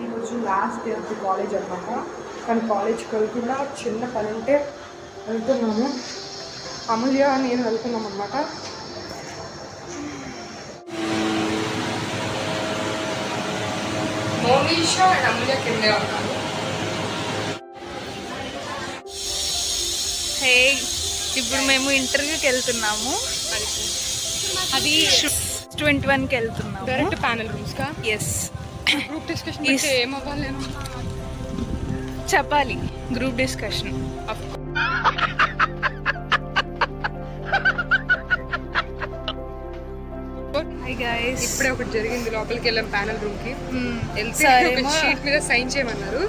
ఈరోజు last day of the college అనమాట. కానీ కాలేజ్కి వెళ్తున్నా, చిన్న పని ఉంటే వెళ్తున్నాము. అమూల్య నేను వెళ్తున్నాం అనమాట. మోనిషా అండ్ అమూల్య కిందే ఉన్నాను. హే, ఇప్పుడు మేము ఇంటర్వ్యూకి వెళ్తున్నాము. అది 21కి వెళ్తున్నాము. డైరెక్ట్ ప్యానల్ రూమ్స్కా? ఎస్. గ్రూప్ డిస్కషన్ ఏమవ్వాలి నేను చెప్పాలి. గ్రూప్ డిస్కషన్ ఇప్పుడే ఒకటి జరిగింది. లోపలికి వెళ్ళాం ప్యానల్ రూమ్ కి. వెళ్తే ఒక షీట్ మీద సైన్ చేయమన్నారు.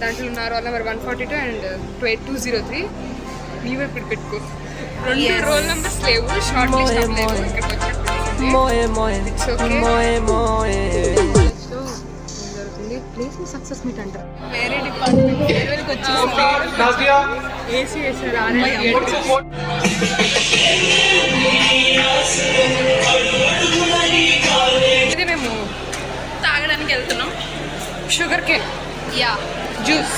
దాంట్లో ఉన్నారు వాళ్ళ నెంబర్ 142 అండ్ 203. నీవే ఇప్పుడు పెట్టుకో. 2 రోల్ నెంబర్స్ లేవు, షార్ట్ లిస్ట్ అవ్వలేదు. ఇక్కడికి జరుగుతుంది ప్లేస్ సక్సెస్ మీట్ అంటారు. వేరే డిపార్ట్మెంట్ ఫేర్వెల్కి వచ్చి ఏసీ వేసారు. ఇది మేము తాగడానికి వెళ్తున్నాం. Sugar cane juice.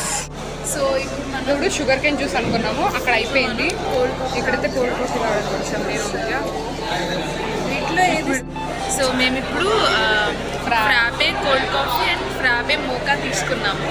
సో ఇప్పుడు షుగర్ కేన్ జ్యూస్ అనుకున్నాము, అక్కడ అయిపోయింది. ఇక్కడైతే కోల్డ్ కాఫీ రావడానికి వచ్చాము నేను. వీటిలో ఏది? సో మేము ఇప్పుడు frappe cold coffee and frappe mocha తీసుకున్నాము.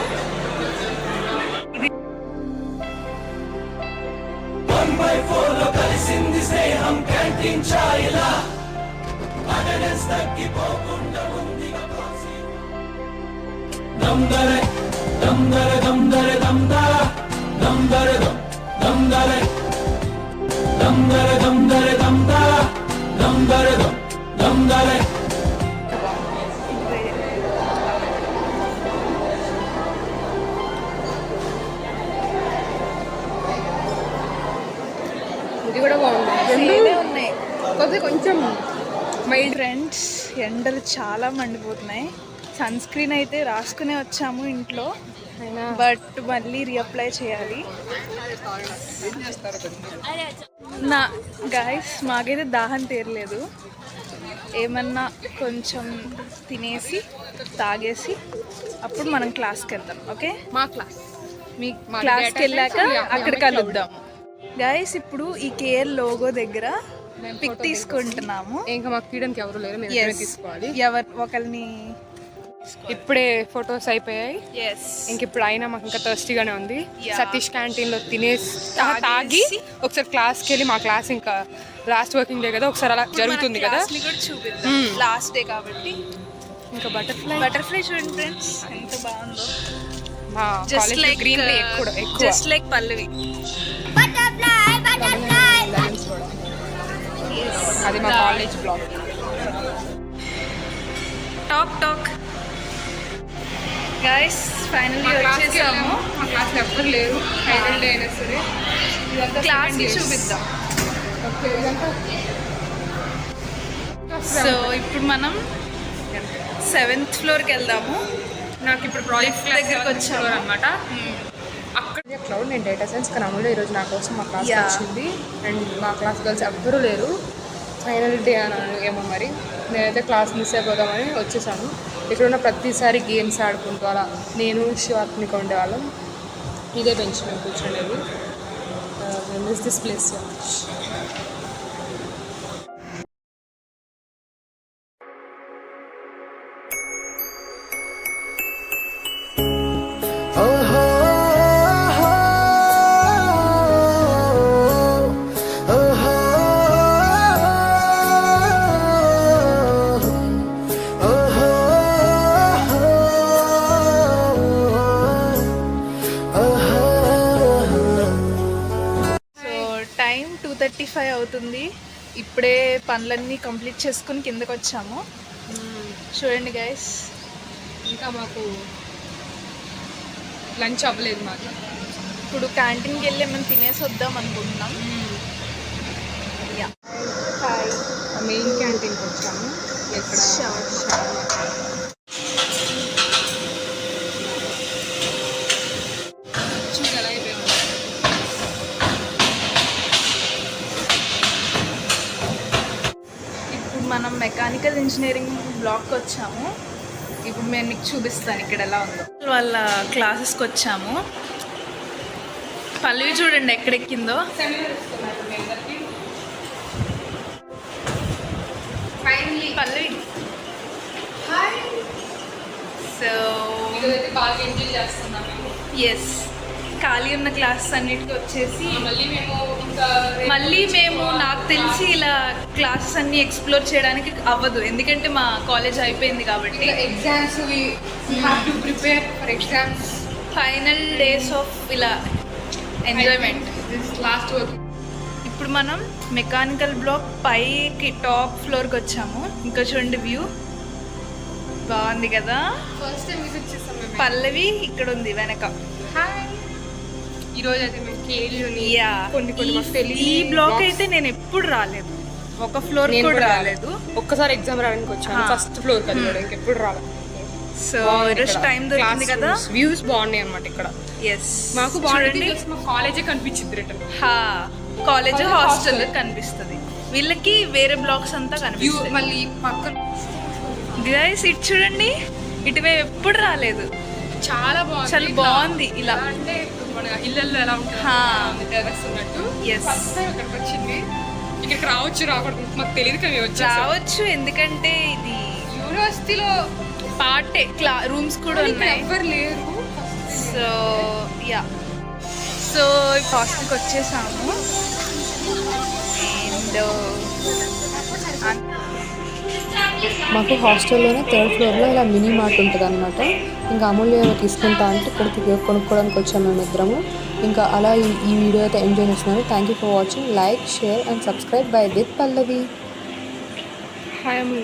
ఇది కూడా బాగుంది. ఉన్నాయి కొంచెం మైల్డ్. ఫ్రెండ్స్, ఎండలు చాలా మండిపోతున్నాయి. సన్ స్క్రీన్ అయితే రాసుకునే వచ్చాము ఇంట్లో, బట్ మళ్ళీ రీఅప్లై చేయాలి. నా గాయస్, మాకైతే దాహం తీరలేదు. ఏమన్నా కొంచెం తినేసి తాగేసి అప్పుడు మనం క్లాస్కి వెళ్దాం. ఓకే, మా క్లాస్ మీ క్లాస్కి వెళ్ళాక అక్కడ కలుద్దాం. గాయస్, ఇప్పుడు ఈ కేఎల్ లోగో దగ్గర పిక్ తీసుకుంటున్నాము. ఇంకా మాకు తీయడానికి ఎవరు లేరు, మేము తీసుకోవాలి. ఒకరిని ఇప్పుడే ఫొటోస్ అయిపోయాయి. ఇంక ఇప్పుడు అయినా మాకు ఇంకా థర్స్టీగానే ఉంది. సతీష్ క్యాంటీన్ లో తినేసి తాగి ఒకసారి క్లాస్కి వెళ్ళి, మా క్లాస్ ఇంకా లాస్ట్ వర్కింగ్ డే కదా, ఒకసారి అలా జరుగుతుంది కదా, లాస్ట్ డే కాబట్టి. ఇంకా బటర్ఫ్లై చూడండి ఫ్రెండ్స్, ఎంత బాగుందో. Just like green just like Pallavi. అది మా college blog. Talk guys, finally వచ్చేసాము. మా క్లాస్లో ఎవ్వరు లేరు, ఫైనల్ డే అయినా సరే. క్లాస్కి చూపిద్దాం. సో ఇప్పుడు మనం 7th ఫ్లోర్కి వెళ్దాము. నాకు ఇప్పుడు ప్రాజెక్ట్ దగ్గరికి వచ్చాము అనమాట. అక్కడ క్లౌడ్, నేను డేటా సైన్స్. కానీ అమూల్య ఈరోజు నా కోసం మా క్లాస్ వచ్చింది. అండ్ మా క్లాస్ గర్ల్స్ ఎవ్వరూ లేరు. ఫైనల్ డే అన్నాను ఏమో మరి. నేనైతే క్లాస్ మిస్ అయిపోదామని వచ్చేసాను. ఇక్కడ ఉన్న ప్రతిసారి గేమ్స్ ఆడుకుంటూ అలా నేను శివాత్మిక ఉండేవాళ్ళం. ఇదే బెంచ్ మేము కూర్చుండేది. Miss this place so much. Time 2:35 అవుతుంది. ఇప్పుడే పనులన్నీ కంప్లీట్ చేసుకుని కిందకు వచ్చాము. చూడండి గైస్, ఇంకా మాకు లంచ్ అవ్వలేదు. మాకు ఇప్పుడు క్యాంటీన్కి వెళ్ళి మనం తినేసి వద్దాం అనుకుంటున్నాం. మెయిన్ క్యాంటీన్కి వచ్చాము. ఇక్కడ ఇప్పుడు మనం మెకానికల్ ఇంజనీరింగ్ బ్లాక్కి వచ్చాము. ఇప్పుడు నేను మీకు చూపిస్తాను ఇక్కడ ఎలా ఉందో. వాళ్ళ క్లాసెస్కి వచ్చాము. పల్లవి చూడండి ఎక్కడెక్కిందో. ఫైనలీ పల్లవి సో ఈరోజైతే బాగా ఎంజాయ్ చేస్తున్నాం మేము. ఎస్, ఖాళీ ఉన్న క్లాసెస్ అన్నిటికీ వచ్చేసి మళ్ళీ మేము నాకు తెలిసి ఇలా క్లాసెస్ అన్ని ఎక్స్ప్లోర్ చేయడానికి అవ్వదు, ఎందుకంటే మా కాలేజ్ అయిపోయింది కాబట్టి. Exams we have to prepare for exams. Final days of ఇలా ఎంజాయ్మెంట్. Last work. ఇప్పుడు మనం మెకానికల్ బ్లాక్ పైకి టాప్ ఫ్లోర్కి వచ్చాము. ఇంకా చూడండి వ్యూ బాగుంది కదా. ఫస్ట్ టైం విజిట్ చేస్తాం మేము. పల్లవి ఇక్కడ ఉంది వెనక. హాయ్. ఈరోజు అయితే మేము కేలీని యా, కొన్ని మాకు తెలియని ఈ బ్లాక్ blocks. అయితే నేను ఎప్పుడు రాలేదు, ఒక ఫ్లోర్ నేను కూడా కూడా రాలేదు. ఒక్కసారి ఎగ్జామ్ రావడానికి వచ్చాను. ఫస్ట్ ఫ్లోర్ కదా కూడా ఇంకెప్పుడు రాలేదు. సో ఈరోజు టైం దొరికింది కదా. వ్యూస్ బాగున్నాయి అన్నమాట ఇక్కడ. ఎస్, మాకు బాగుంటుంది. మా కాలేజే కనిపించింది return. College College, hostel hostel. కనిపిస్తుంది, వీళ్ళకి వేరే బ్లాక్స్ అంతా వ్యూ కనిపిస్తుంది. మళ్ళీ పక్కన గైస్ ఇటు చూడండి, ఇటు మేము ఎప్పుడు రాలేదు. చాలా బాగుంది. చాలా బాగుంది ఇలా. అంటే ఇప్పుడు మన ఇళ్ళల్లో ఎలా ఉంటుంది టెర్రస్ ఉన్నట్టు. Yes. ఫస్ట్ టైం ఇక్కడికి వచ్చింది. ఇక్కడికి రాకూడదు మాకు తెలియదు కదా. మేము రావచ్చు, ఎందుకంటే ఇది యూనివర్సిటీలో పార్టే రూమ్స్ కూడా ఉన్నాయి. ఎవ్వరు లేరు. సో యా, సో హాస్టల్కి వచ్చేసాము. అండ్ మాకు హాస్టల్లోనే థర్డ్ ఫ్లోర్లో ఇలా మినీ మార్ట్ ఉంటుంది అనమాట. ఇంకా అమూల్య ఏమో తీసుకుంటా అంటే ఇక్కడికి కొనుక్కోవడానికి వచ్చాము మేము ఇద్దరము. ఇంకా అలా ఈ వీడియో అయితే ఎంజాయ్ చేస్తున్నాను. Thank you for watching. Like, share and subscribe by with Pallavi. Hi అమ్మ.